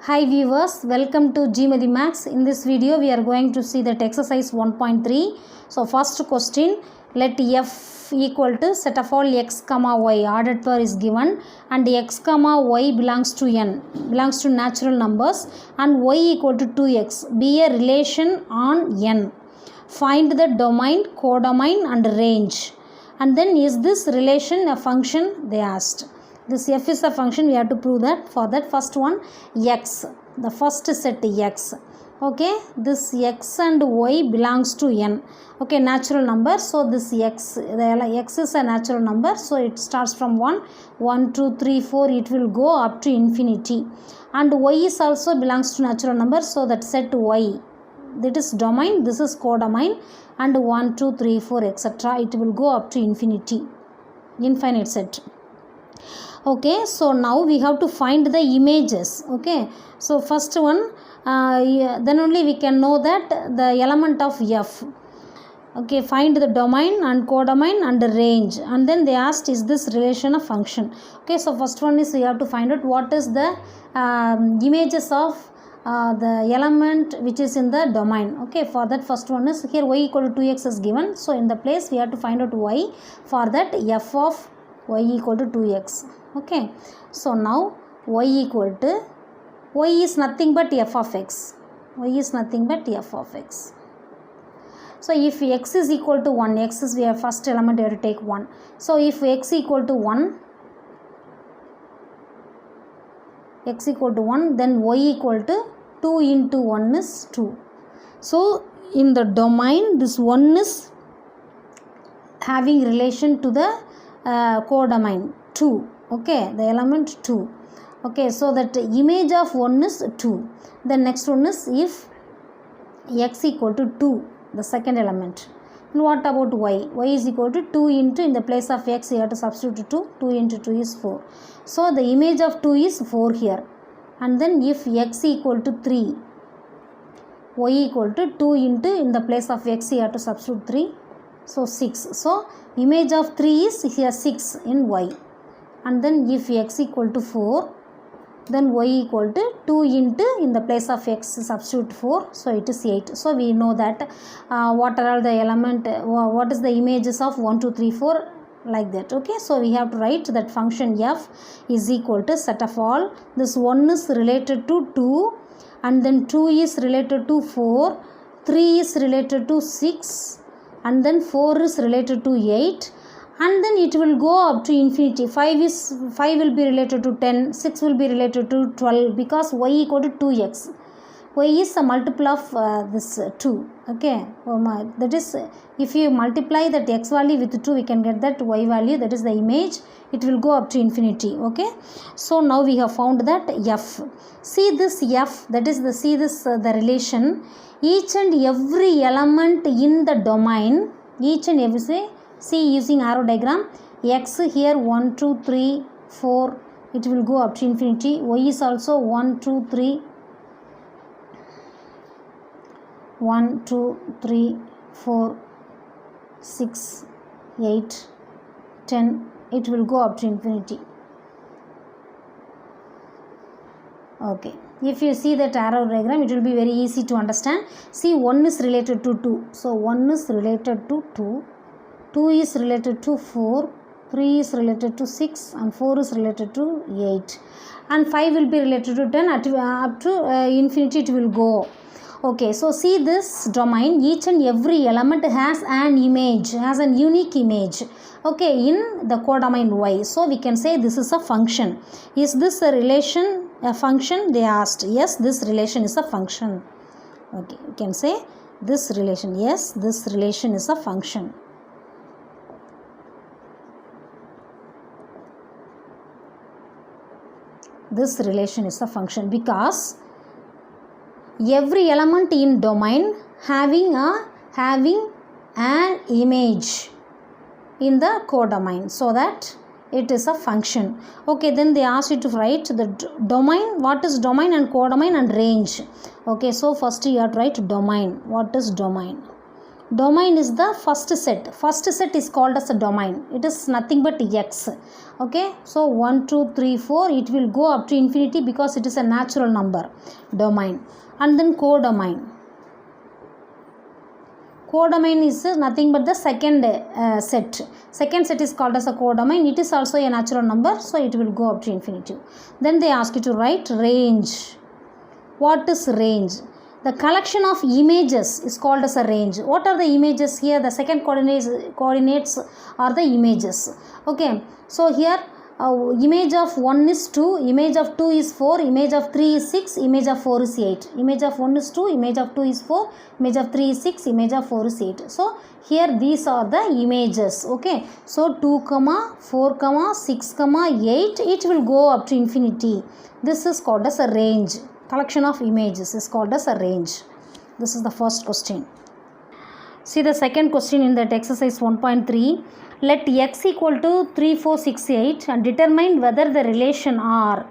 Hi viewers, welcome to GMATH Max. In this video we are going to see that exercise 1.3. So first question, let f equal to set of all x comma y ordered pair is given and x comma y belongs to n, belongs to natural numbers, and y equal to 2x be a relation on n. Find the domain, codomain and range. And then is this relation a function, they asked. This f is a function, we have to prove that. For that, first one, x, the first set x. Okay, this x and y belongs to n. Okay, natural number. So this x is a natural number. So it starts from 1, 1, 2, 3, 4. It will go up to infinity. And y is also belongs to natural number. So that set y, that is domain, this is codomain, and 1, 2, 3, 4, etc. It will go up to infinity, infinite set. Okay, so now we have to find the images. Okay, so first one, then only we can know that the element of f. Okay, find the domain and codomain and the range, and then they asked is this relation a function. Okay, so first one is we have to find out what is the images of the element which is in the domain. Okay, for that first one is here y equal to 2x is given, so in the place we have to find out y. For that f of y equal to 2x. Okay, so now y equal to, y is nothing but f of x, y is nothing but f of x. So if x is equal to 1, x is our first element, we have to take 1. So if x equal to 1, x equal to 1, then y equal to 2 into 1 is 2. So in the domain, this 1 is having relation to the codomain 2. Okay, the element 2. Okay, so that image of 1 is 2. The next one is if x equal to 2, the second element. And what about y? Y is equal to 2 into, in the place of x you have to substitute 2. 2 into 2 is 4. So the image of 2 is 4 here. And then if x equal to 3, y equal to 2 into, in the place of x you have to substitute 3. So 6. So image of 3 is here 6 in y. And then if x equal to 4, then y equal to 2 into, in the place of x substitute 4, so it is 8. So we know that what are all the element, what is the images of 1, 2, 3, 4, like that. Okay, so we have to write that function f is equal to set of all, this 1 is related to 2, and then 2 is related to 4, 3 is related to 6, and then 4 is related to 8, and then it will go up to infinity. 5 will be related to 10, 6 will be related to 12, because y equal to 2x. Y is a multiple of this 2. Okay, that is, if you multiply that x value with 2, we can get that y value, that is the image. It will go up to infinity. Okay, so now we have found that f. See this f, that is the, see this the relation. Each and every element in the domain, each and every, say, see using arrow diagram, x here 1, 2, 3, 4, it will go up to infinity. Y is also 1, 2, 3, 1, 2, 3, 4, 6, 8, 10, it will go up to infinity. Okay, if you see that arrow diagram, it will be very easy to understand. See, 1 is related to 2, so 1 is related to 2, 2 is related to 4, 3 is related to 6, and 4 is related to 8, and 5 will be related to 10, up to infinity it will go. Okay, so see this domain, each and every element has an image, has an unique image. Okay, in the codomain y. So we can say this is a function. Is this a relation, a function? They asked. Yes, this relation is a function. Okay, we can say this relation. Yes, this relation is a function. This relation is a function because every element in domain having an image in the codomain, so that it is a function. Okay, then they asked you to write the domain. What is domain and codomain and range? Okay, so first you have to write domain. What is domain? Domain is the first set. First set is called as a domain. It is nothing but x. Okay, so 1, 2, 3, 4, it will go up to infinity because it is a natural number. Domain. And then codomain. Codomain is nothing but the second set. Second set is called as a codomain. It is also a natural number, so it will go up to infinity. Then they ask you to write range. What is range? The collection of images is called as a range. What are the images here? The second coordinates are the images. Okay, so here image of 1 is 2, image of 2 is 4, image of 3 is 6, image of 4 is 8. Image of 1 is 2, image of 2 is 4, image of 3 is 6, image of 4 is 8. So here these are the images. Okay, so 2, 4, 6, 8, it will go up to infinity. This is called as a range. Collection of images is called as a range. This is the first question. See the second question in that exercise 1.3. Let x equal to 3, 4, 6, 8 and determine whether the relation R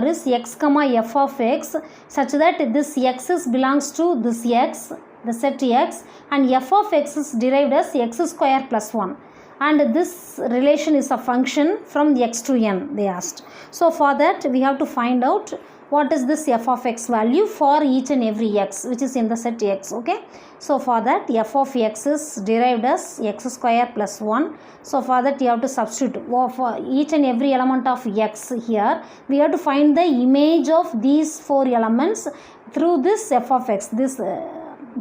is x comma f of x such that this x belongs to this x, the set x, and f of x is derived as x square plus 1. And this relation is a function from x to n, they asked. So for that we have to find out what is this f of x value for each and every x which is in the set x. Okay, so for that f of x is derived as x square plus 1. So for that you have to substitute for each and every element of x here. We have to find the image of these 4 elements through this f of x, this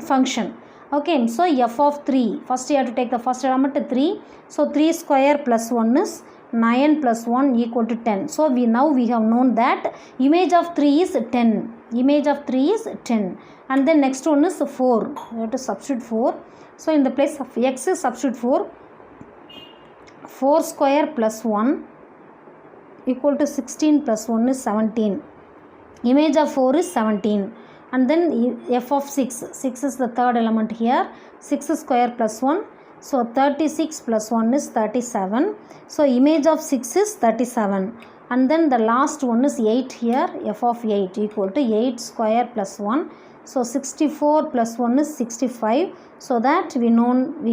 function. Okay, so f of 3, first you have to take the first element 3. So 3 square plus 1 is 9 plus 1 equal to 10. So we have known that image of 3 is 10. Image of 3 is 10. And then next one is 4. We have to substitute 4. So in the place of x is substitute 4. 4 square plus 1 equal to 16 plus 1 is 17. Image of 4 is 17. And then f of 6. 6 is the third element here. 6 square plus 1. So 36 plus 1 is 37. So image of 6 is 37. And then the last one is 8 here. F of 8 equal to 8 square plus 1. So 64 plus 1 is 65. So that we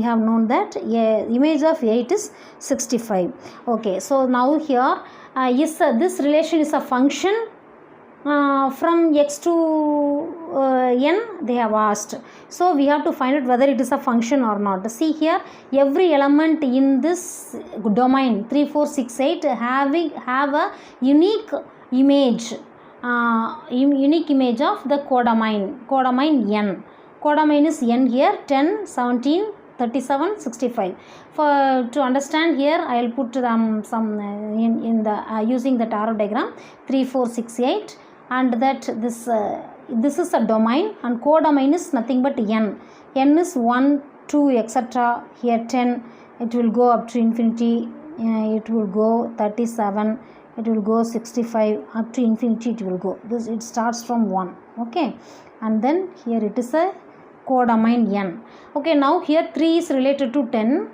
have known that image of 8 is 65. Okay, so now here this relation is a function from x to n they have asked. So we have to find out whether it is a function or not. See here, every element in this domain 3, 4, 6, 8 have a unique image, unique image of the codomain n. Codomain is n here, 10, 17, 37, 65. To understand here, I will put some in the using the arrow diagram 3, 4, 6, 8. And that this is a domain, and codomain is nothing but n. N is 1, 2, etc. Here 10, it will go up to infinity, it will go 37, it will go 65, up to infinity it will go. It starts from 1. Okay, and then here it is a codomain n. Okay, now here 3 is related to 10,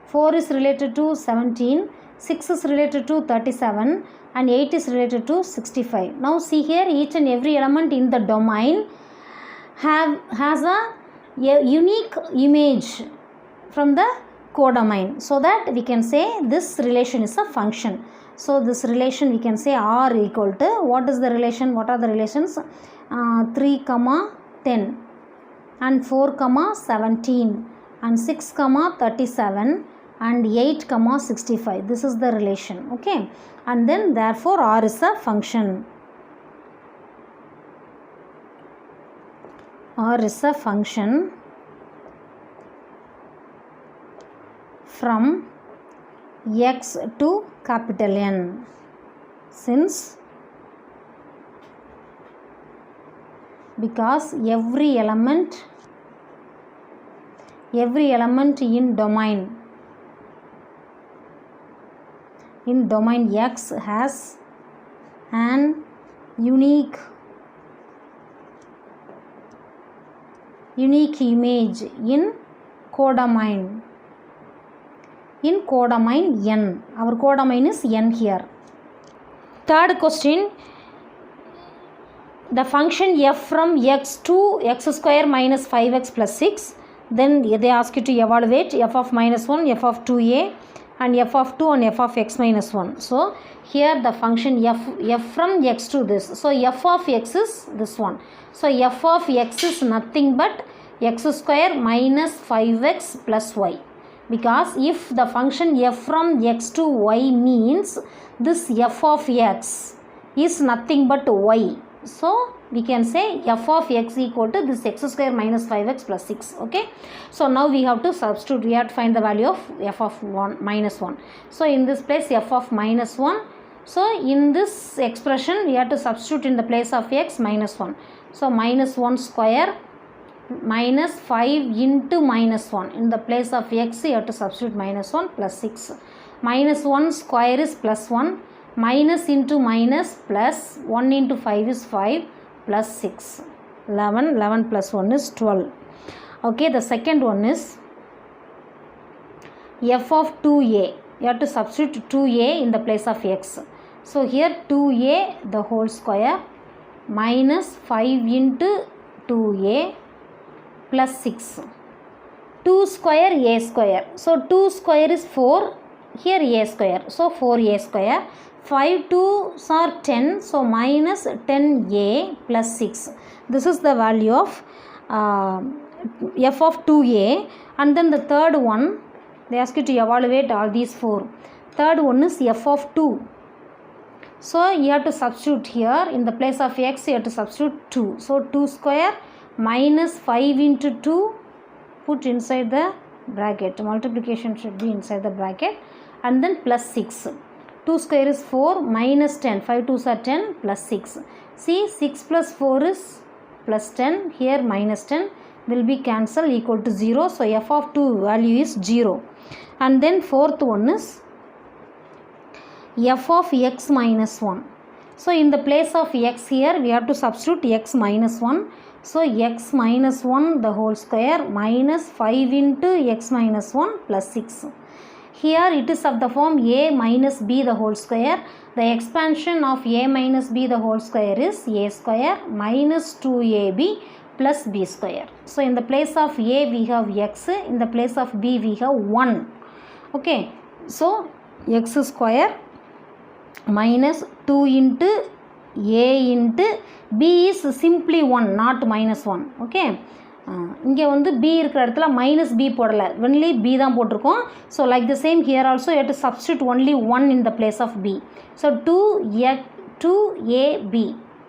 4 is related to 17, 6 is related to 37, and 8 is related to 65. Now see here, each and every element in the domain has a unique image from the codomain, so that we can say this relation is a function. So this relation we can say R equal to, what is the relation? What are the relations? 3, 10 and 4, 17 and 6, 37 and 8, 65. This is the relation. Okay, and then therefore R is a function. R is a function from x to capital N, since because every element in domain X has an unique image in codomain N. Our codomain is N here. Third question, the function f from x to x square minus 5x plus 6. Then they ask you to evaluate f of minus 1, f of 2a, and f of 2 and f of x minus 1. So here the function f from x to this. So f of x is this one. So f of x is nothing but x square minus 5x plus y. Because if the function f from x to y means this f of x is nothing but y. So we can say f of x equal to this x square minus 5x plus 6. Okay. So now we have to substitute. We have to find the value of f of 1 minus 1. So in this place f of minus 1. So in this expression we have to substitute in the place of x minus 1. So minus 1 square minus 5 into minus 1. In the place of x you have to substitute minus 1 plus 6. Minus 1 square is plus 1. Minus into minus plus 1 into 5 is 5 plus 6. 11 plus 1 is 12. Okay, the second one is f of 2a. You have to substitute 2a in the place of x. So here 2a the whole square minus 5 into 2a plus 6. 2 square a square. So 2 square is 4. Here a square. So 4a square. 5 2s are 10. So minus 10a plus 6. This is the value of f of 2a. And then the third one, they ask you to evaluate all these 4. Third one is f of 2. So you have to substitute here. In the place of x you have to substitute 2. So 2 square minus 5 into 2. Put inside the bracket. Multiplication should be inside the bracket. And then plus 6. 2 square is 4 minus 10. 5 2s are 10 plus 6. See 6 plus 4 is plus 10. Here minus 10 will be cancelled equal to 0. So f of 2 value is 0. And then fourth one is f of x minus 1. So in the place of x here we have to substitute x minus 1. So x minus 1 the whole square minus 5 into x minus 1 plus 6. Here it is of the form a minus b the whole square. The expansion of a minus b the whole square is a square minus 2ab plus b square. So in the place of a we have x, in the place of b we have 1. Okay. So x square minus 2 into a into b is simply 1 not minus 1. Okay. இங்கே வந்து b இருக்கிற இடத்துல minus b போடலை, only b தான் போட்டிருக்கோம். So like the same here also you have to substitute only 1 in the place of b. So 2ab.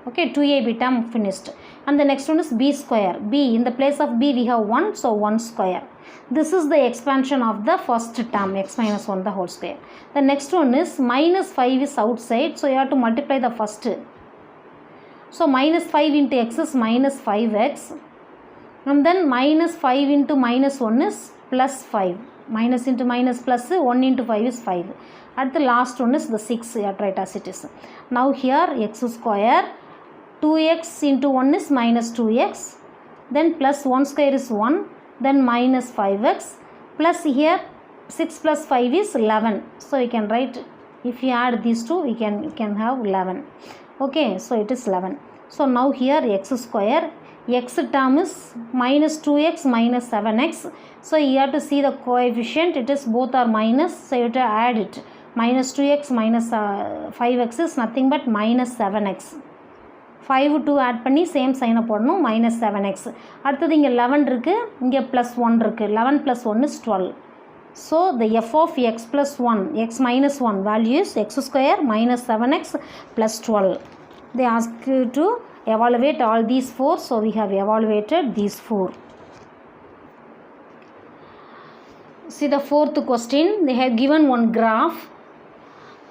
Okay, 2ab term finished. And the next one is b square. B in the place of b we have 1, so 1 square. This is the expansion of the first term x minus 1 the whole square. The next one is minus 5 is outside, so you have to multiply the first. So minus 5 into x is minus 5x. And then minus 5 into minus 1 is plus 5. Minus into minus plus 1 into 5 is 5. At the last one is the 6. You have to write as it is. Now here x square 2x into 1 is minus 2x. Then plus 1 square is 1. Then minus 5x. Plus here 6 plus 5 is 11. So you can write, if you add these two we can have 11. Okay, so it is 11. So now here x square, x term is minus 2x minus 7x. So you have to see the coefficient, it is both are minus, so you have to add it. Minus 2x minus 5x is nothing but minus 7x. 5 2 add பண்ணி same sign போடணும், minus 7x. அடுத்தது இங்கே 11 இருக்கு, இங்கே plus 1 இருக்கு. 11 plus 1 is 12. So the f of x plus 1, x minus 1 value is x square minus 7x plus 12. They ask you to evaluate all these 4, so we have evaluated these 4. See the fourth question, they have given one graph.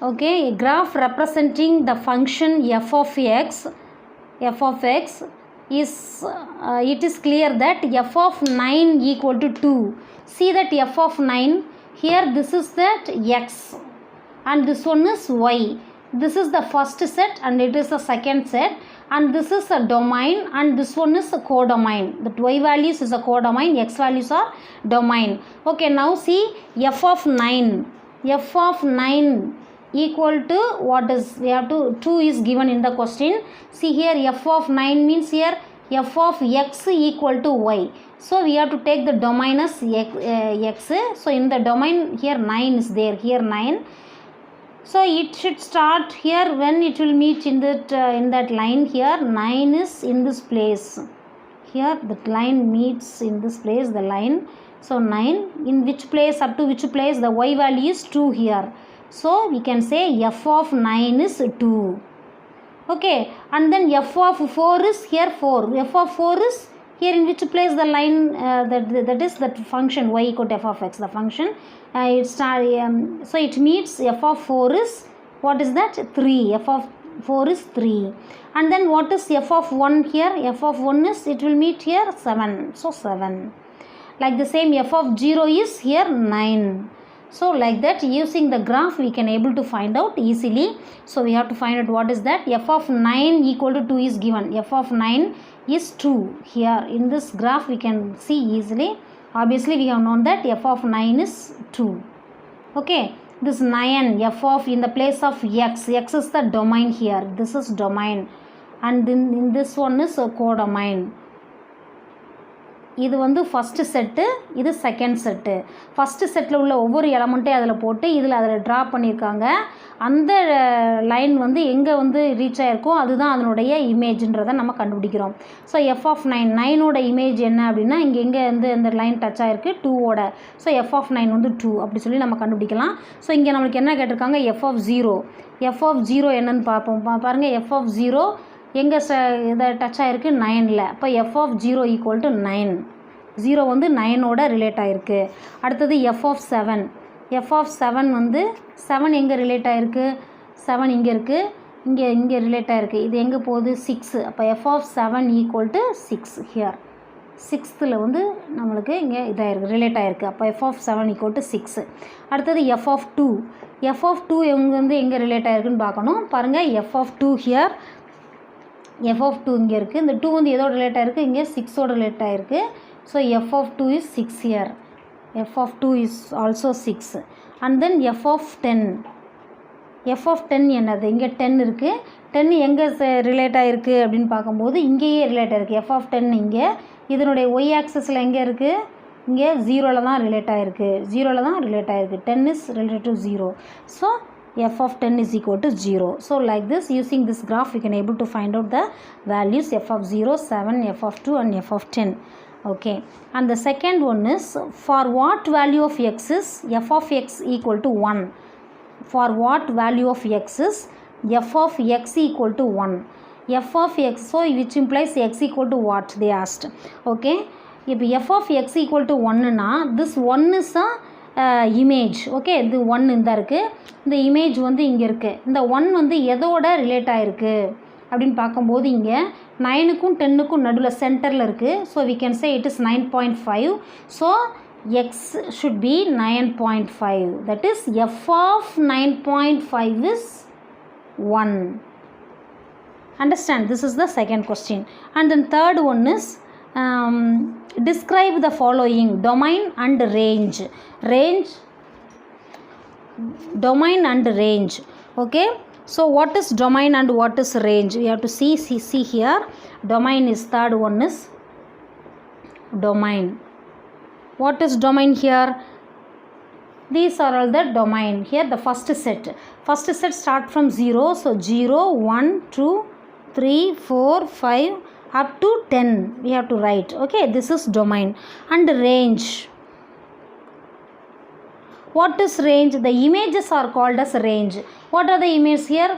Okay, a graph representing the function f of x is it is clear that f of 9 equal to 2. See that f of 9, here this is that x and this one is y. This is the first set and it is the second set, and this is a domain and this one is a codomain. The y values is a codomain, x values are domain. Okay, now see f of 9. f of 9 equal to what is, we have to, 2 is given in the question. See here, f of 9 means here f of x equal to y. So we have to take the domain as x. So in the domain here 9 is there, here 9. So it should start here when it will meet in that line here. 9 is in this place. Here the line meets in this place, the line. So 9 in which place, up to which place, the y value is 2 here. So we can say f of 9 is 2. Okay, and then f of 4 is here 4. f of 4 is here in which place, the line, that is that function y equal to f of x, the function. So it meets f of 4 is, what is that, 3. f of 4 is 3. And then what is f of 1 here? f of 1 is, it will meet here 7. So 7. Like the same, f of 0 is here 9. So like that, using the graph we can able to find out easily. So we have to find out what is that. f of 9 equal to 2 is given. f of 9 is 2. Here in this graph we can see easily. Obviously we have known that f of 9 is 2. Okay, this 9, f of, in the place of x, x is the domain here. This is domain, and then in this one is a codomain. இது வந்து first set, இது second set. First settle உள்ள ஒவ்வொரு எலமெண்ட்டையும் அதில் போட்டு அதில் draw பண்ணியிருக்காங்க. அந்த லைன் வந்து எங்கே வந்து ரீச் ஆகிருக்கோ அதுதான் அதனுடைய இமேஜ்ன்றதை நம்ம கண்டுபிடிக்கிறோம். ஸோ எஃப் ஆஃப் 9, 9ஓட இமேஜ் என்ன அப்படின்னா, இங்கே வந்து இந்த லைன் டச் ஆகிருக்கு 2ஓட. ஸோ எஃப் ஆஃப் 9 வந்து 2 அப்படி சொல்லி நம்ம கண்டுபிடிக்கலாம். ஸோ இங்கே நம்மளுக்கு என்ன கேட்டிருக்காங்க, எஃப் ஆஃப் 0. எஃப் ஆஃப் 0 என்னன்னு பார்ப்போம். பாருங்கள், எஃப் ஆஃப் 0 எங்கே இதை டச் ஆகிருக்கு, 9ல். அப்போ எஃப் ஆஃப் 0 ஈக்குவல் டு 9. 0 வந்து 9ஓட ரிலேட் ஆகிருக்கு. அடுத்தது எஃப் ஆஃப் 7. எஃப் ஆஃப் 7 வந்து 7 எங்கே ரிலேட் ஆகிருக்கு, 7 இங்கே இருக்குது, இங்கே ரிலேட் ஆகிருக்கு. இது எங்கே போகுது, 6. அப்போ F of 7 equal to 6 here. 6th வந்து நம்மளுக்கு இங்கே இதாகிருக்கு, ரிலேட் ஆகிருக்கு. அப்போ எஃப் ஆஃப் 7 ஈக்குவல் டு 6. அடுத்தது எஃப் ஆஃப் 2. எஃப் ஆஃப் 2 வந்து எங்கே ரிலேட் ஆகிருக்குன்னு பார்க்கணும். பாருங்கள், F of 2 here, F of 2 இங்கே இருக்குது. இந்த 2 வந்து எதோட ரிலேட் ஆகிருக்கு, இங்கே 6ஓட ரிலேட் ஆகிருக்கு. So F of 2 is 6 here. F of 2 is also 6. and then F of 10. F of 10 என்னது, இங்கே 10 இருக்குது. 10 எங்கே ரிலேட் ஆகிருக்கு அப்படின்னு பார்க்கும்போது இங்கேயே ரிலேட் ஆகிருக்கு. எஃப் ஆஃப் 10 இங்கே, இதனுடைய ஒய் ஆக்சஸில் எங்கே இருக்குது, இங்கே 0ல் தான் ரிலேட் ஆகிருக்கு. 0ல் தான் ரிலேட் ஆகிருக்கு. 10 is related to 0. So f of 10 is equal to 0. So like this, using this graph we can able to find out the values f of 0, 7, f of 2 and f of 10. Okay, and the second one is, for what value of x is f of x equal to 1? For what value of x is f of x equal to 1? f of x, so which implies x equal to what they asked. Okay, if f of x equal to 1 na, this 1 is a image. Okay, இது 1 இந்த இருக்குது, இந்த image வந்து இங்கே இருக்குது. இந்த 1 வந்து எதோட ரிலேட் ஆகிருக்கு அப்படின்னு பார்க்கும்போது இங்கே 9க்கும் 10க்கும் நடுவில் சென்டரில் இருக்குது. So we can say it is 9.5. So X should be 9.5. That is F of 9.5 is 1. Understand, this is the second question. And then third one is, describe the following: domain and range. Domain and range. Okay, so what is domain and what is range? We have to see here. Domain is, third one is domain. What is domain here? These are all the domain. Here the first set start from 0. So 0, 1, 2, 3, 4, 5 up to 10 we have to write. Okay, this is domain. And range, what is range? The images are called as range. What are the images here?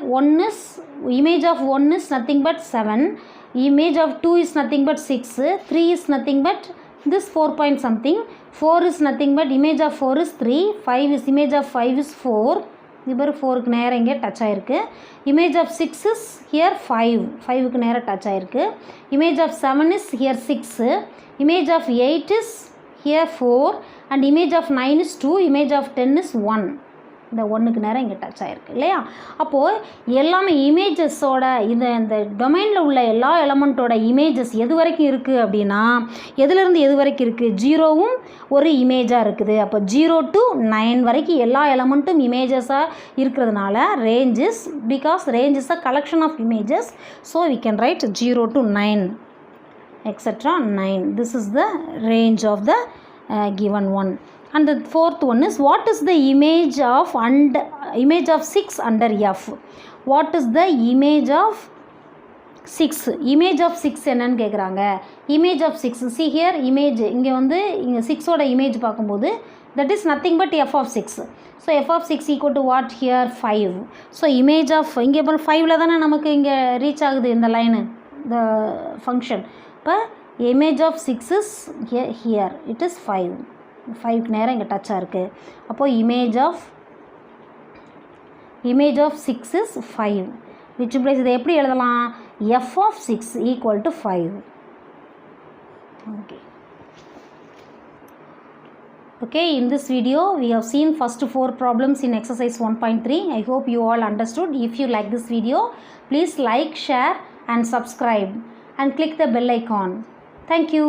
Image of 1 is nothing but 7, image of 2 is nothing but 6, 3 is nothing but this 4 point something, 4 is nothing but image of 4 is 3, 5 is image of 5 is 4. இப்போ 4க்கு நேரம் இங்கே touch ஆகிருக்கு. Image of 6 is here 5க்கு நேரம் touch ஆகிருக்கு. Image of 7 is here 6, image of 8 is here 4 and image of 9 is 2, image of 10 is 1. இந்த 1க்கு நேரம் இங்கே டச் ஆகிருக்கு இல்லையா. அப்போது எல்லாமே இமேஜஸோட இந்த டொமைனில் உள்ள எல்லா எலமெண்ட்டோட இமேஜஸ் எது வரைக்கும் இருக்குது அப்படின்னா எதுலேருந்து எது வரைக்கும் இருக்குது, 0வும் ஒரு இமேஜாக இருக்குது. அப்போ 0 to 9 வரைக்கும் எல்லா எலமெண்ட்டும் இமேஜஸாக இருக்கிறதுனால range is, because range is a collection of images, so we can write 0 to 9 etc. 9. This is the range of the given one. And the fourth one is, what is the image of 6 under F? What is the image of 6? Image of 6 என்னன்னு கேட்குறாங்க. Image of 6, see here image, இங்கே வந்து இங்கே 6ஓட image பார்க்கும்போது that is nothing but f of 6. So f of 6 equal to what here, 5. So image of, இங்கே இப்போ 5ல் தானே நமக்கு இங்கே ரீச் ஆகுது இந்த லைனு, the function. இப்போ image of 6 is here, it is 5. 5க்கு நேரம் இங்கே டச்சாக இருக்குது. அப்போது image of 6 is 5, which implies இதை எப்படி எழுதலாம், f of 6 equal to 5. Okay, in this video we have seen first 4 problems in exercise 1.3. I hope you all understood. If you like this video, please like, share and subscribe and click the bell icon. Thank you.